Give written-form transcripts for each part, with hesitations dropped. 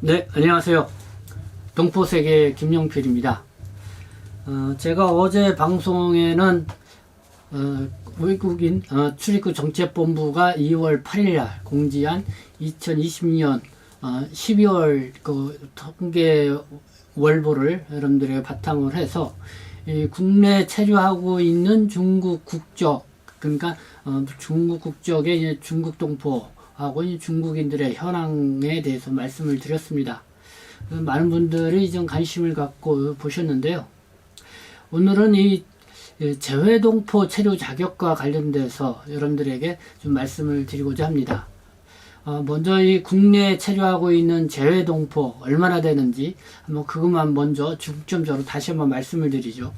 네, 안녕하세요. 동포세계 김용필입니다. 제가 어제 방송에는 외국인 출입국 정책본부가 2월 8일날 공지한 2020년 12월 그 통계 월보를 여러분들에게 바탕으로 해서 국내 체류하고 있는 중국 국적, 그러니까 중국 국적의 이제 중국 동포하고 중국인들의 현황에 대해서 말씀을 드렸습니다. 많은 분들이 좀 관심을 갖고 보셨는데요. 오늘은 이 재외동포 체류 자격과 관련돼서 여러분들에게 좀 말씀을 드리고자 합니다. 먼저 이 국내에 체류하고 있는 재외동포 얼마나 되는지 한번 그것만 먼저 중점적으로 다시 한번 말씀을 드리죠.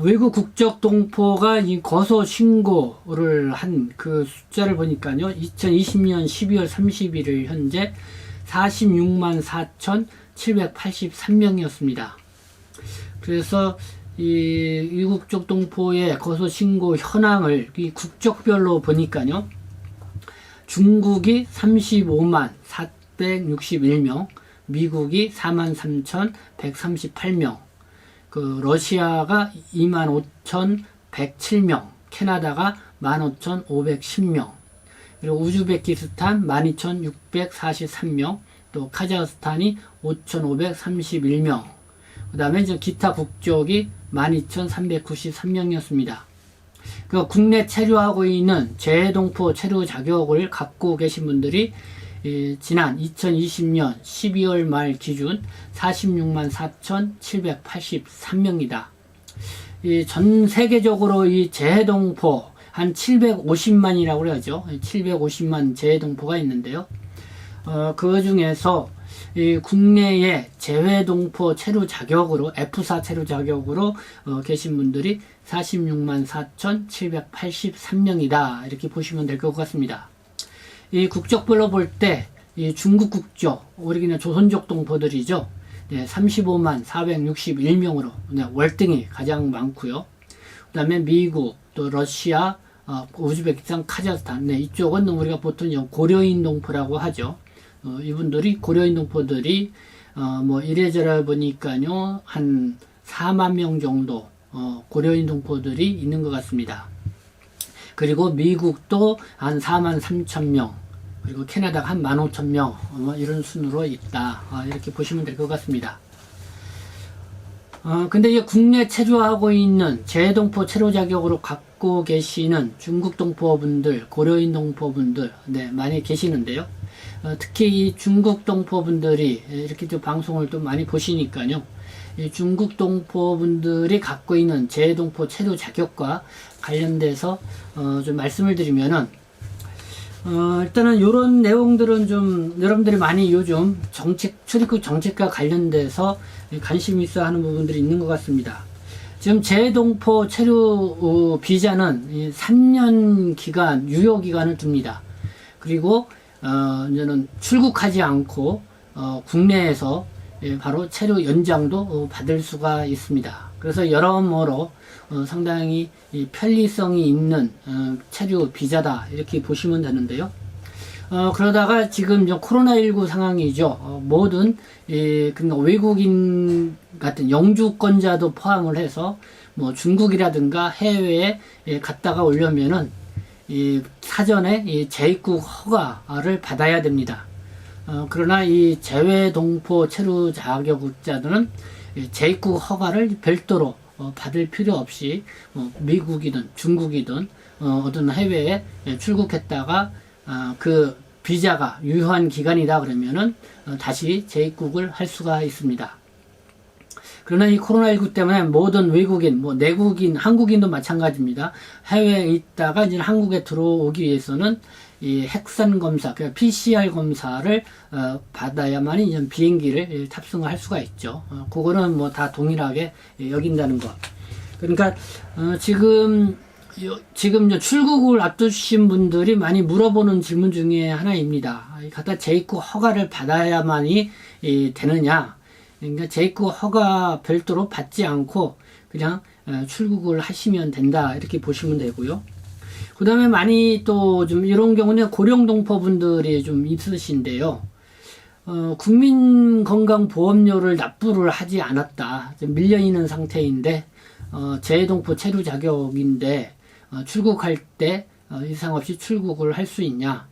외국 국적 동포가 이 거소 신고를 한 그 숫자를 보니까요, 2020년 12월 31일 현재 46만 4,783명이었습니다. 그래서 이 외국적 동포의 거소 신고 현황을 이 국적별로 보니까요, 중국이 35만 461명, 미국이 43,138명, 그 러시아가 25,107명, 캐나다가 15,510명, 그리고 우즈베키스탄 12,643명, 또 카자흐스탄이 5,531명, 그 다음에 이제 기타 국적이 12,393명이었습니다. 그 국내 체류하고 있는 재외동포 체류 자격을 갖고 계신 분들이 지난 2020년 12월 말 기준 46만 4,783명이다. 전 세계적으로 이 재외동포 한 750만이라고 그러죠. 750만 재외동포가 있는데요. 그 중에서 이 국내에 재외동포 체류 자격으로 F4 체류 자격으로 계신 분들이 46만 4,783명이다. 이렇게 보시면 될 것 같습니다. 이 국적별로 볼 때 이 중국 국적, 우리 그냥 조선족 동포들이죠. 네, 35만 461명으로 네, 월등히 가장 많고요. 그 다음에 미국, 또 러시아, 우즈베키스탄, 카자흐스탄, 네, 이쪽은 우리가 보통 고려인 동포라고 하죠. 이분들이 고려인 동포들이 뭐 이래저래 보니까요 한 4만 명 정도 고려인 동포들이 있는 것 같습니다. 그리고 미국도 한 4만 3천 명, 그리고 캐나다가 한 15,000명 이런 순으로 있다. 이렇게 보시면 될 것 같습니다. 근데 이 국내 체류하고 있는 재외동포 체류 자격으로 갖고 계시는 중국 동포분들, 고려인 동포분들, 네, 많이 계시는데요. 특히 이 중국 동포분들이 이렇게 또 방송을 또 많이 보시니까요. 이 중국 동포분들이 갖고 있는 재외동포 체류 자격과 관련돼서 좀 말씀을 드리면은, 일단은 이런 내용들은 좀 여러분들이 많이 요즘 출입국 정책과 관련돼서 관심 있어 하는 부분들이 있는 것 같습니다. 지금 재외동포 체류 비자는 3년 기간, 유효 기간을 둡니다. 그리고 이제는 출국하지 않고 국내에서 바로 체류 연장도 받을 수가 있습니다. 그래서 여러모로 상당히 편리성이 있는 체류 비자다, 이렇게 보시면 되는데요. 그러다가 지금 코로나19 상황이죠. 모든 그러니까 외국인 같은 영주권자도 포함을 해서 뭐 중국이라든가 해외에 갔다가 오려면은 사전에 재입국 허가를 받아야 됩니다. 그러나 이 재외동포 체류 자격자들은 재입국 허가를 별도로 받을 필요 없이 미국이든 중국이든 어떤 해외에 출국했다가 그 비자가 유효한 기간이다 그러면은 다시 재입국을 할 수가 있습니다. 그러나 이 코로나19 때문에 모든 외국인, 뭐 내국인, 한국인도 마찬가지입니다. 해외에 있다가 이제 한국에 들어오기 위해서는 이 핵산 검사, 그러니까 PCR 검사를 받아야만 이제 비행기를 탑승을 할 수가 있죠. 그거는 뭐 다 동일하게 여긴다는 것. 그러니까 지금 출국을 앞두신 분들이 많이 물어보는 질문 중에 하나입니다. 갖다 재입국 허가를 받아야만이 되느냐? 그러니까 재입국 허가 별도로 받지 않고 그냥 출국을 하시면 된다, 이렇게 보시면 되고요. 그 다음에 많이 또 좀 이런 경우는 고령동포분들이 좀 있으신데요. 국민건강보험료를 납부를 하지 않았다. 밀려있는 상태인데, 재동포 체류 자격인데, 출국할 때 이상 없이 출국을 할 수 있냐?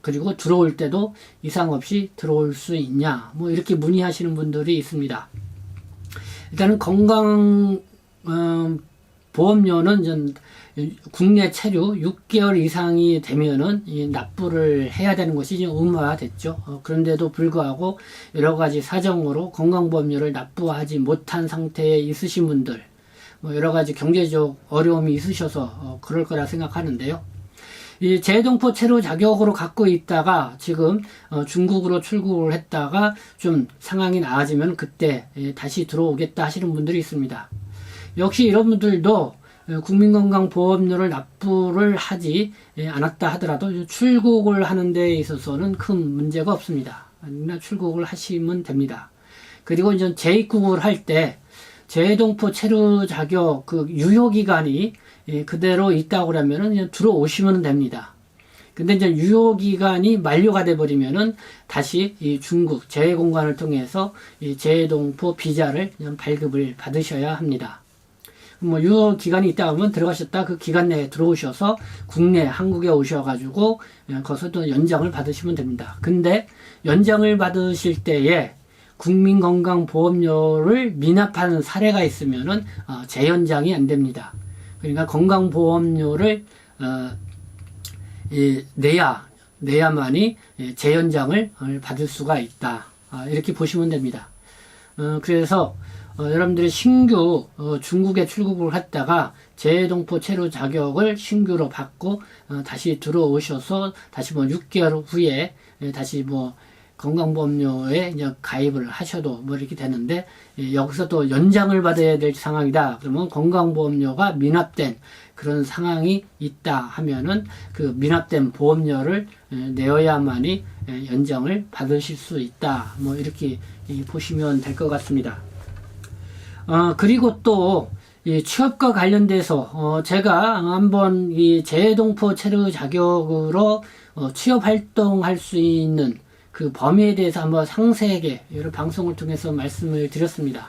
그리고 들어올 때도 이상 없이 들어올 수 있냐? 뭐 이렇게 문의하시는 분들이 있습니다. 일단은 보험료는 전 국내 체류 6개월 이상이 되면은 납부를 해야 되는 것이 지금 의무화됐죠. 그런데도 불구하고 여러 가지 사정으로 건강보험료를 납부하지 못한 상태에 있으신 분들, 뭐 여러 가지 경제적 어려움이 있으셔서 그럴 거라 생각하는데요. 이 재동포 체류 자격으로 갖고 있다가 지금 중국으로 출국을 했다가 좀 상황이 나아지면 그때 다시 들어오겠다 하시는 분들이 있습니다. 역시 이런 분들도 국민건강보험료를 납부를 하지 않았다 하더라도 출국을 하는 데 있어서는 큰 문제가 없습니다. 출국을 하시면 됩니다. 그리고 이제 재입국을 할 때 재동포 체류 자격 그 유효기간이 그대로 있다고 그러면은 그냥 들어오시면 됩니다. 근데 이제 유효기간이 만료가 돼 버리면은 다시 이 중국 재외공관을 통해서 이 재동포 비자를 그냥 발급을 받으셔야 합니다. 뭐 유효 기간이 있다 하면 들어가셨다 그 기간 내에 들어오셔서 국내 한국에 오셔가지고 거기서 또 연장을 받으시면 됩니다. 근데 연장을 받으실 때에 국민건강보험료를 미납하는 사례가 있으면은 재연장이 안 됩니다. 그러니까 건강보험료를 내야만이 재연장을 받을 수가 있다. 이렇게 보시면 됩니다. 그래서 여러분들이 신규 중국에 출국을 했다가 재동포 체류 자격을 신규로 받고 다시 들어오셔서 다시 뭐 6개월 후에 다시 뭐 건강보험료에 이제 가입을 하셔도 뭐 이렇게 되는데 여기서 또 연장을 받아야 될 상황이다. 그러면 건강보험료가 미납된 그런 상황이 있다 하면은 그 미납된 보험료를 내어야만이 연장을 받으실 수 있다. 뭐 이렇게 보시면 될 것 같습니다. 그리고 또, 이 취업과 관련돼서, 제가 한번 이 재동포 체류 자격으로 취업 활동할 수 있는 그 범위에 대해서 한번 상세하게 여러 방송을 통해서 말씀을 드렸습니다.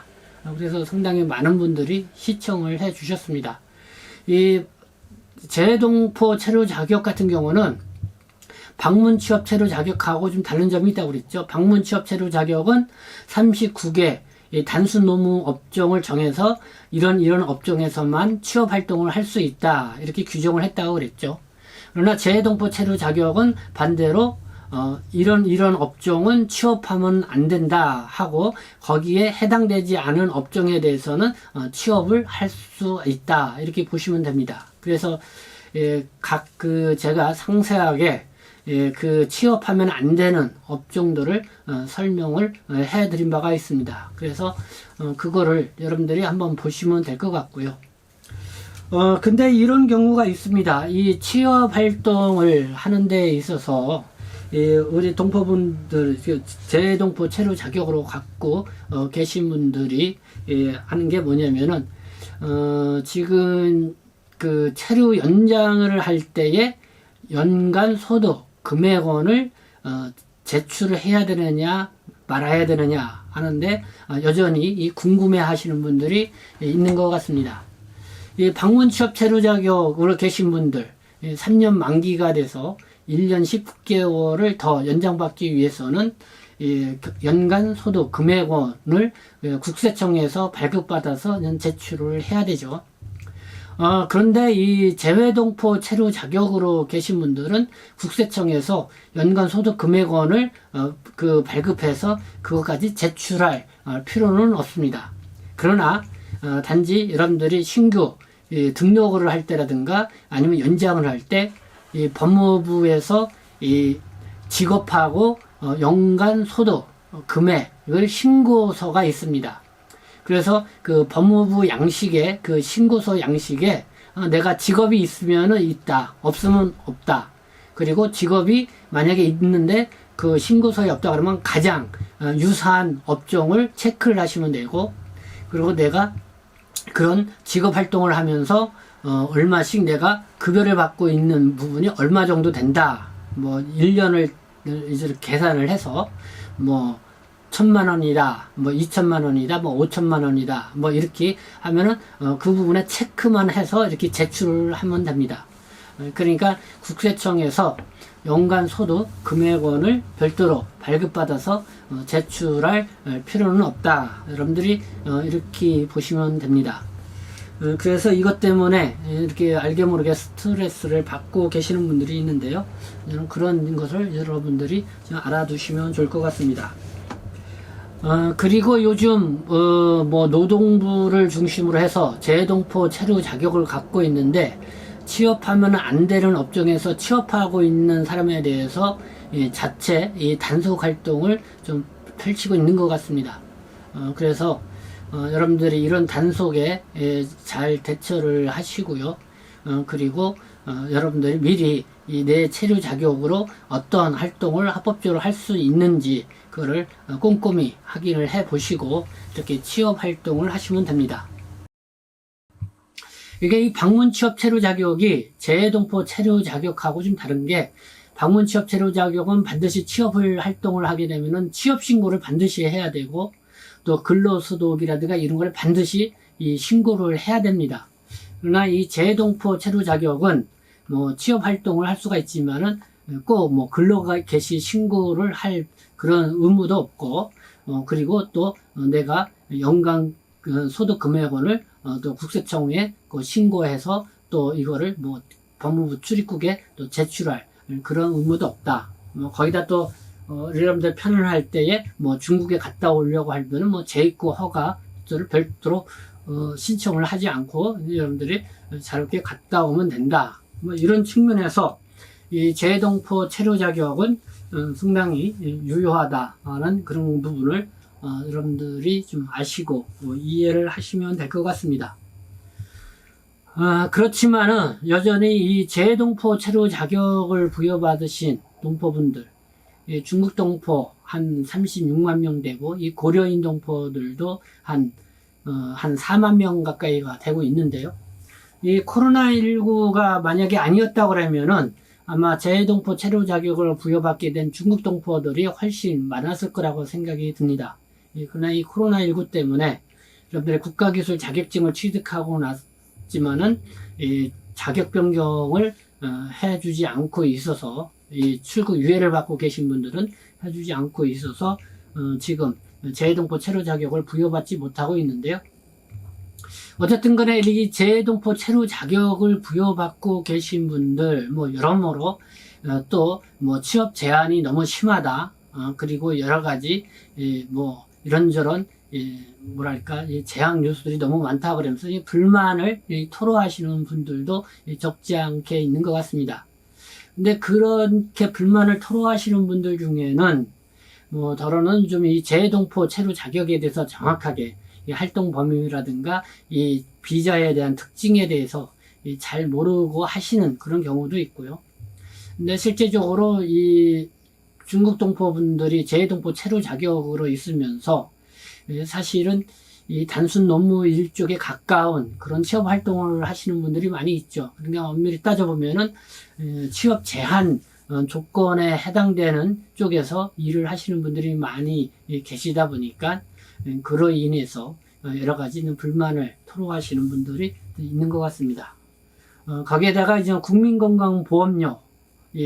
그래서 상당히 많은 분들이 시청을 해 주셨습니다. 이 재동포 체류 자격 같은 경우는 방문 취업 체류 자격하고 좀 다른 점이 있다고 그랬죠. 방문 취업 체류 자격은 39개 단순 노무 업종을 정해서 이런 업종에서만 취업 활동을 할 수 있다 이렇게 규정을 했다고 그랬죠. 그러나 재동포 체류 자격은 반대로 이런 업종은 취업하면 안 된다 하고 거기에 해당되지 않은 업종에 대해서는 취업을 할 수 있다 이렇게 보시면 됩니다. 그래서 제가 상세하게 그 취업하면 안 되는 업종들을 설명을 해드린 바가 있습니다. 그래서 그거를 여러분들이 한번 보시면 될 것 같고요. 근데 이런 경우가 있습니다. 이 취업 활동을 하는 데 있어서 우리 동포분들 재동포 체류 자격으로 갖고 계신 분들이 하는 게 뭐냐면은 지금 그 체류 연장을 할 때에 연간 소득 금액원을 제출을 해야 되느냐 말아야 되느냐 하는데 여전히 이 궁금해 하시는 분들이 있는 것 같습니다. 이 방문 취업 체류 자격으로 계신 분들 3년 만기가 돼서 1년 19개월을 더 연장받기 위해서는 연간 소득 금액원을 국세청에서 발급받아서 제출을 해야 되죠. 그런데 이 재외동포 체류 자격으로 계신 분들은 국세청에서 연간 소득 금액원을 발급해서 그것까지 제출할 필요는 없습니다. 그러나 단지 여러분들이 신규 등록을 할 때라든가 아니면 연장을 할 때 이 법무부에서 이 직업하고 연간 소득 금액을 신고서가 있습니다. 그래서 그 법무부 양식에 그 신고서 양식에 내가 직업이 있으면은 있다, 없으면 없다. 그리고 직업이 만약에 있는데 그 신고서에 없다 그러면 가장 유사한 업종을 체크를 하시면 되고, 그리고 내가 그런 직업 활동을 하면서 얼마씩 내가 급여를 받고 있는 부분이 얼마 정도 된다. 뭐 1년을 이제 계산을 해서 뭐 1,000만 원이다, 뭐 2,000만 원이다, 뭐 5,000만 원이다, 뭐 이렇게 하면은 그 부분에 체크만 해서 이렇게 제출을 하면 됩니다. 그러니까 국세청에서 연간 소득 금액원을 별도로 발급받아서 제출할 필요는 없다. 여러분들이 이렇게 보시면 됩니다. 그래서 이것 때문에 이렇게 알게 모르게 스트레스를 받고 계시는 분들이 있는데요. 그런 것을 여러분들이 좀 알아두시면 좋을 것 같습니다. 그리고 요즘 뭐 노동부를 중심으로 해서 재동포 체류 자격을 갖고 있는데, 취업하면 안 되는 업종에서 취업하고 있는 사람에 대해서 자체 이 단속 활동을 좀 펼치고 있는 것 같습니다. 그래서 여러분들이 이런 단속에 잘 대처를 하시고요. 그리고 여러분들이 미리 이 내 체류 자격으로 어떤 활동을 합법적으로 할 수 있는지 그거를 꼼꼼히 확인을 해 보시고 이렇게 취업 활동을 하시면 됩니다. 이게 이 방문 취업 체류 자격이 재동포 체류 자격하고 좀 다른 게, 방문 취업 체류 자격은 반드시 취업을 활동을 하게 되면은 취업 신고를 반드시 해야 되고, 또 근로소득이라든가 이런 걸 반드시 이 신고를 해야 됩니다. 그러나 이 재동포 체류 자격은 뭐 취업 활동을 할 수가 있지만은 꼭 뭐 근로가 개시 신고를 할 그런 의무도 없고, 그리고 또 내가 연간 소득 금액원을 또 국세청에 신고해서 또 이거를 뭐 법무부 출입국에 또 제출할 그런 의무도 없다. 거기다 또 여러분들 편을할 때에 뭐 중국에 갔다 오려고 하면은 뭐 재입국 허가를 별도로 신청을 하지 않고 여러분들이 자유롭게 갔다 오면 된다. 뭐 이런 측면에서 이 재동포 체류 자격은 상당히 유효하다는 그런 부분을 여러분들이 좀 아시고 이해를 하시면 될 것 같습니다. 그렇지만은 여전히 이 재동포 체류 자격을 부여받으신 동포분들, 중국 동포 한 36만 명 되고, 이 고려인 동포들도 한 4만 명 가까이가 되고 있는데요. 이 코로나19가 만약에 아니었다고 그러면은 아마 재동포 체류 자격을 부여받게 된 중국 동포들이 훨씬 많았을 거라고 생각이 듭니다. 그러나 이 코로나19 때문에 여러분들의 국가기술 자격증을 취득하고 났지만은 이 자격 변경을 해주지 않고 있어서, 이 출국 유예를 받고 계신 분들은 해주지 않고 있어서 지금 재동포 체류 자격을 부여받지 못하고 있는데요. 어쨌든 간에 이 재동포 체류 자격을 부여받고 계신 분들, 뭐 여러모로 또 뭐 취업 제한이 너무 심하다, 그리고 여러 가지 뭐 이런저런 뭐랄까 제약 요소들이 너무 많다 그러면서 불만을 토로하시는 분들도 적지 않게 있는 것 같습니다. 근데 그렇게 불만을 토로하시는 분들 중에는 뭐 더러는 좀 이 재동포 체류 자격에 대해서 정확하게 이 활동 범위라든가 이 비자에 대한 특징에 대해서 잘 모르고 하시는 그런 경우도 있고요. 근데 실제적으로 이 중국 동포분들이 재동포 체류 자격으로 있으면서 사실은 이 단순 업무 일쪽에 가까운 그런 취업 활동을 하시는 분들이 많이 있죠. 그러니까 엄밀히 따져보면은 취업 제한 조건에 해당되는 쪽에서 일을 하시는 분들이 많이 계시다 보니까 그로 인해서 여러 가지 불만을 토로하시는 분들이 있는 것 같습니다. 거기에다가 이제 국민건강보험료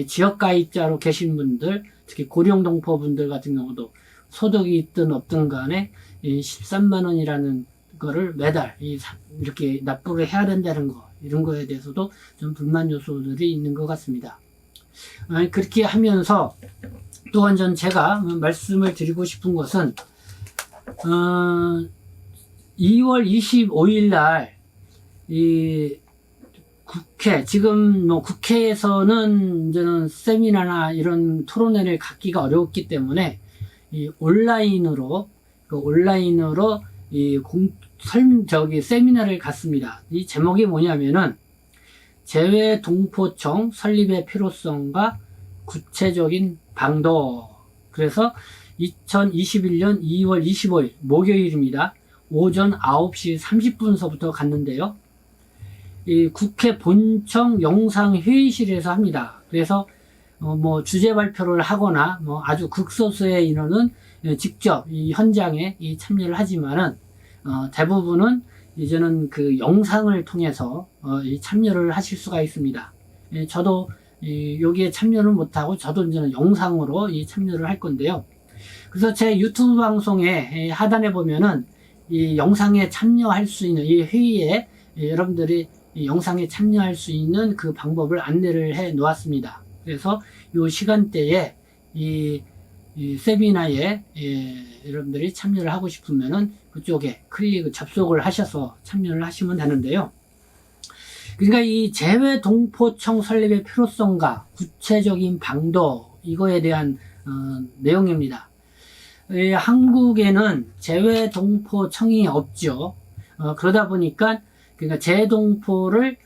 지역가입자로 계신 분들, 특히 고령동포분들 같은 경우도 소득이 있든 없든 간에 13만 원이라는 거를 매달 이렇게 납부를 해야 된다는 거, 이런 거에 대해서도 좀 불만 요소들이 있는 것 같습니다. 그렇게 하면서 또한 전 제가 말씀을 드리고 싶은 것은 2월 25일 날 이 국회, 지금 뭐 국회에서는 이제는 세미나나 이런 토론회를 갖기가 어렵기 때문에 이 온라인으로 이 세미나를 갖습니다. 이 제목이 뭐냐면은 재외동포청 설립의 필요성과 구체적인 방도. 그래서 2021년 2월 25일 목요일입니다. 오전 9시 30분서부터 갔는데요. 이 국회 본청 영상회의실에서 합니다. 그래서 뭐 주제 발표를 하거나 뭐 아주 극소수의 인원은 직접 이 현장에 이 참여를 하지만은 대부분은 이제는 그 영상을 통해서 이 참여를 하실 수가 있습니다. 저도 여기에 참여를 못하고 저도 이제는 영상으로 이 참여를 할 건데요. 그래서 제 유튜브 방송에 하단에 보면은 이 영상에 참여할 수 있는 이 회의에 여러분들이 이 영상에 참여할 수 있는 그 방법을 안내를 해 놓았습니다. 그래서 이 시간대에 이 세미나에 여러분들이 참여를 하고 싶으면은 그쪽에 접속을 하셔서 참여를 하시면 되는데요. 그러니까 이 재외동포청 설립의 필요성과 구체적인 방도, 이거에 대한 내용입니다. 한국에는 재외동포청이 없죠. 그러다 보니까 그러니까 재동포를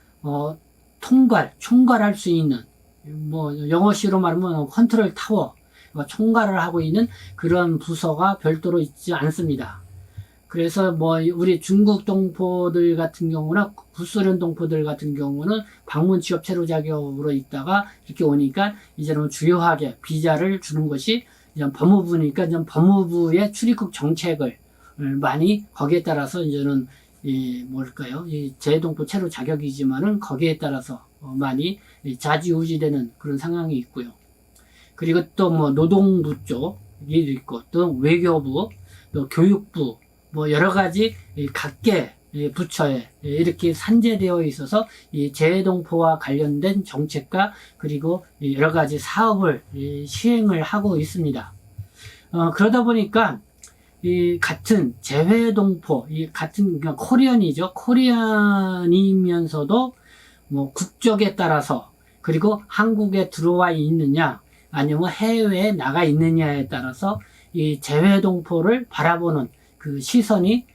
총괄할 수 있는, 뭐 영어식으로 말하면 컨트롤 타워, 총괄을 하고 있는 그런 부서가 별도로 있지 않습니다. 그래서 뭐 우리 중국 동포들 같은 경우나 구소련 동포들 같은 경우는 방문 취업 체류 자격으로 있다가 이렇게 오니까 이제는 주요하게 비자를 주는 것이 이제 법무부니까 이제 법무부의 출입국 정책을 많이 거기에 따라서 이제는 이 재동포 체류 자격이지만은 거기에 따라서 많이 좌지우지되는 그런 상황이 있고요. 그리고 또 뭐 노동부 쪽이 있고 또 외교부, 또 교육부, 뭐 여러 가지 각계 부처에 이렇게 산재되어 있어서 이 재동포와 관련된 정책과 그리고 여러 가지 사업을 시행을 하고 있습니다. 그러다 보니까 이 같은 재외동포, 그러니까 코리안이죠. 코리안이면서도 뭐 국적에 따라서, 그리고 한국에 들어와 있느냐 아니면 해외에 나가 있느냐에 따라서 이 재외동포를 바라보는 그 시선이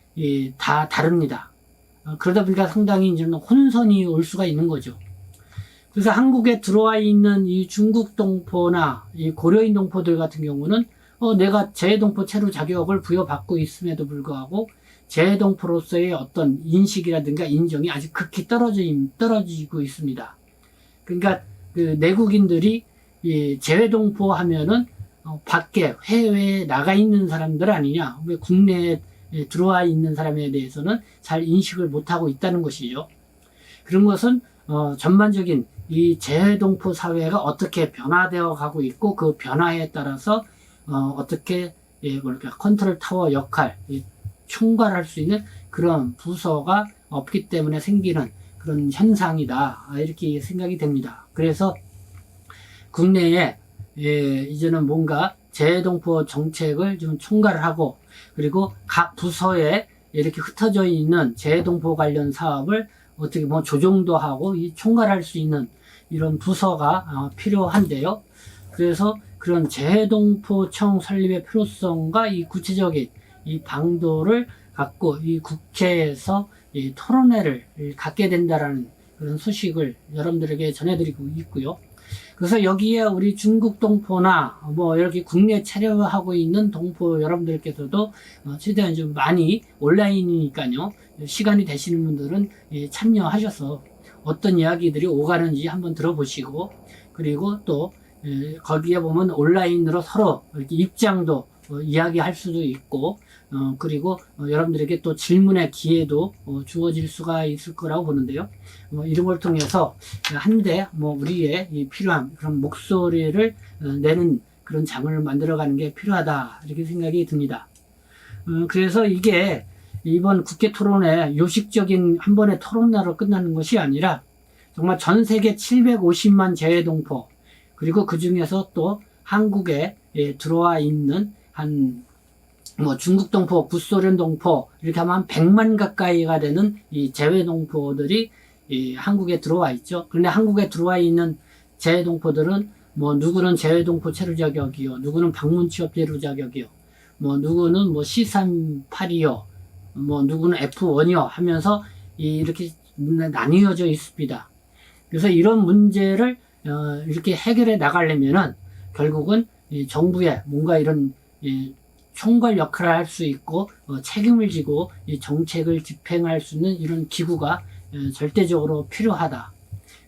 다 다릅니다. 그러다 보니까 상당히 이제 혼선이 올 수가 있는 거죠. 그래서 한국에 들어와 있는 이 중국 동포나 이 고려인 동포들 같은 경우는 내가 재동포 체류 자격을 부여받고 있음에도 불구하고 재동포로서의 어떤 인식이라든가 인정이 아직 극히 떨어지고 있습니다. 그러니까 그 내국인들이 이 재외동포 하면은 밖에 해외에 나가 있는 사람들 아니냐, 왜 국내에 들어와 있는 사람에 대해서는 잘 인식을 못하고 있다는 것이죠. 그런 것은 전반적인 이 재외동포 사회가 어떻게 변화되어 가고 있고 그 변화에 따라서 어떻게 컨트롤 타워 역할, 총괄할 수 있는 그런 부서가 없기 때문에 생기는 그런 현상이다, 이렇게 생각이 됩니다. 그래서 국내에 이제는 뭔가 재동포 정책을 좀 총괄을 하고, 그리고 각 부서에 이렇게 흩어져 있는 재동포 관련 사업을 어떻게 뭐 조정도 하고 총괄할 수 있는 이런 부서가 필요한데요. 그래서 그런 재동포청 설립의 필요성과 이 구체적인 이 방도를 갖고 이 국회에서 이 토론회를 갖게 된다라는 그런 소식을 여러분들에게 전해드리고 있고요. 그래서 여기에 우리 중국 동포나 뭐 이렇게 국내 체류하고 있는 동포 여러분들께서도 최대한 좀 많이, 온라인이니까요, 시간이 되시는 분들은 참여하셔서 어떤 이야기들이 오가는지 한번 들어보시고, 그리고 또 거기에 보면 온라인으로 서로 이렇게 입장도 이야기할 수도 있고, 그리고 여러분들에게 또 질문의 기회도 주어질 수가 있을 거라고 보는데요. 이런 걸 통해서 한데 우리의 필요한 그런 목소리를 내는 그런 장을 만들어가는 게 필요하다, 이렇게 생각이 듭니다. 그래서 이게 이번 국회 토론회 요식적인 한 번의 토론회로 끝나는 것이 아니라 정말 전 세계 750만 재외동포, 그리고 그 중에서 또 한국에 들어와 있는 중국 동포, 구소련 동포, 이렇게 하면 한 100만 가까이가 되는 이 재외동포들이 한국에 들어와 있죠. 그런데 한국에 들어와 있는 재외동포들은 누구는 재외동포 체류 자격이요, 누구는 방문 취업 체류 자격이요, 누구는 C38이요, 누구는 F1이요 하면서 이렇게 나뉘어져 있습니다. 그래서 이런 문제를 이렇게 해결해 나가려면은 결국은 정부에 뭔가 이런 총괄 역할을 할 수 있고 책임을 지고 이 정책을 집행할 수 있는 이런 기구가 절대적으로 필요하다.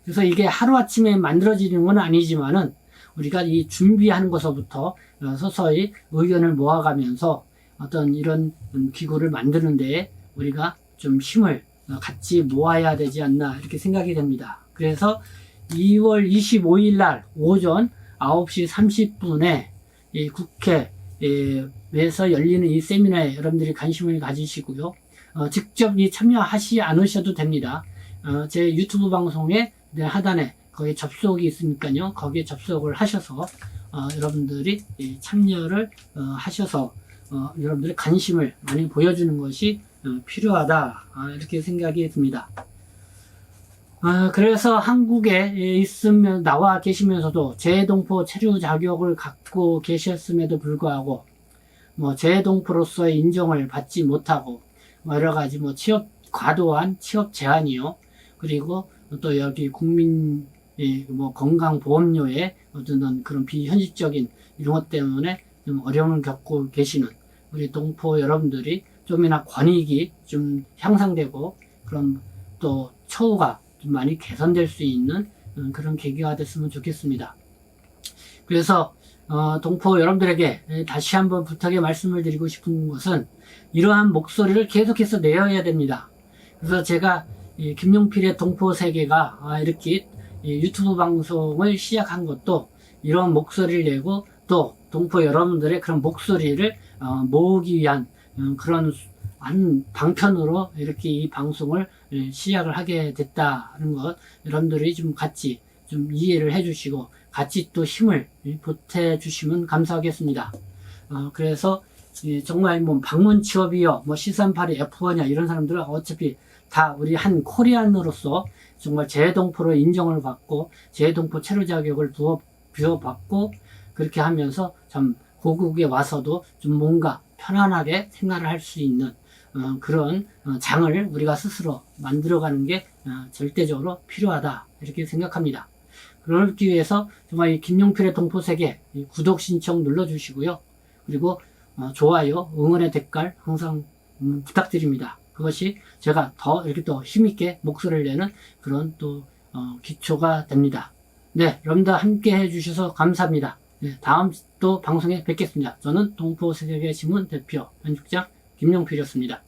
그래서 이게 하루아침에 만들어지는 건 아니지만은 우리가 이 준비하는 것서부터 서서히 의견을 모아가면서 어떤 이런 기구를 만드는 데에 우리가 좀 힘을 같이 모아야 되지 않나 이렇게 생각이 됩니다. 그래서 2월 25일 날 오전 9시 30분에 이 국회에서 열리는 이 세미나에 여러분들이 관심을 가지시고요. 직접 참여하시 않으셔도 됩니다. 제 유튜브 방송의 하단에 거기 접속이 있으니까요. 거기에 접속을 하셔서 여러분들이 참여를 하셔서 여러분들의 관심을 많이 보여주는 것이 필요하다 이렇게 생각이 듭니다. 그래서 한국에 있으면 나와 계시면서도 재동포 체류 자격을 갖고 계셨음에도 불구하고 재동포로서의 인정을 받지 못하고 여러 가지 취업 과도한 취업 제한이요. 그리고 또 여기 국민 건강보험료의 어떤 그런 비현실적인 이런 것 때문에 좀 어려움을 겪고 계시는 우리 동포 여러분들이 좀이나 권익이 좀 향상되고 그런 또 처우가 좀 많이 개선될 수 있는 그런 계기가 됐으면 좋겠습니다. 그래서 동포 여러분들에게 다시 한번 부탁의 말씀을 드리고 싶은 것은 이러한 목소리를 계속해서 내어야 됩니다. 그래서 제가 김용필의 동포 세계가 이렇게 유튜브 방송을 시작한 것도 이런 목소리를 내고 또 동포 여러분들의 그런 목소리를 모으기 위한 그런 한 방편으로 이렇게 이 방송을 시작을 하게 됐다는 것 여러분들이 좀 같이 좀 이해를 해주시고 같이 또 힘을 보태주시면 감사하겠습니다. 그래서 정말 방문 취업이요, C382 F1이야 이런 사람들은 어차피 다 우리 한 코리안으로서 정말 재동포로 인정을 받고 재동포 체류 자격을 부여받고 그렇게 하면서 참 고국에 와서도 좀 뭔가 편안하게 생활을 할 수 있는 그런 장을 우리가 스스로 만들어가는 게 절대적으로 필요하다 이렇게 생각합니다. 그러기 위해서 정말 이 김용필의 동포세계 구독 신청 눌러주시고요. 그리고 좋아요, 응원의 댓글 항상 부탁드립니다. 그것이 제가 더 이렇게 또 힘있게 목소리를 내는 그런 또 기초가 됩니다. 네, 여러분들 함께 해주셔서 감사합니다. 네, 다음 또 방송에 뵙겠습니다. 저는 동포세계신문 대표 편집장 김용필이었습니다.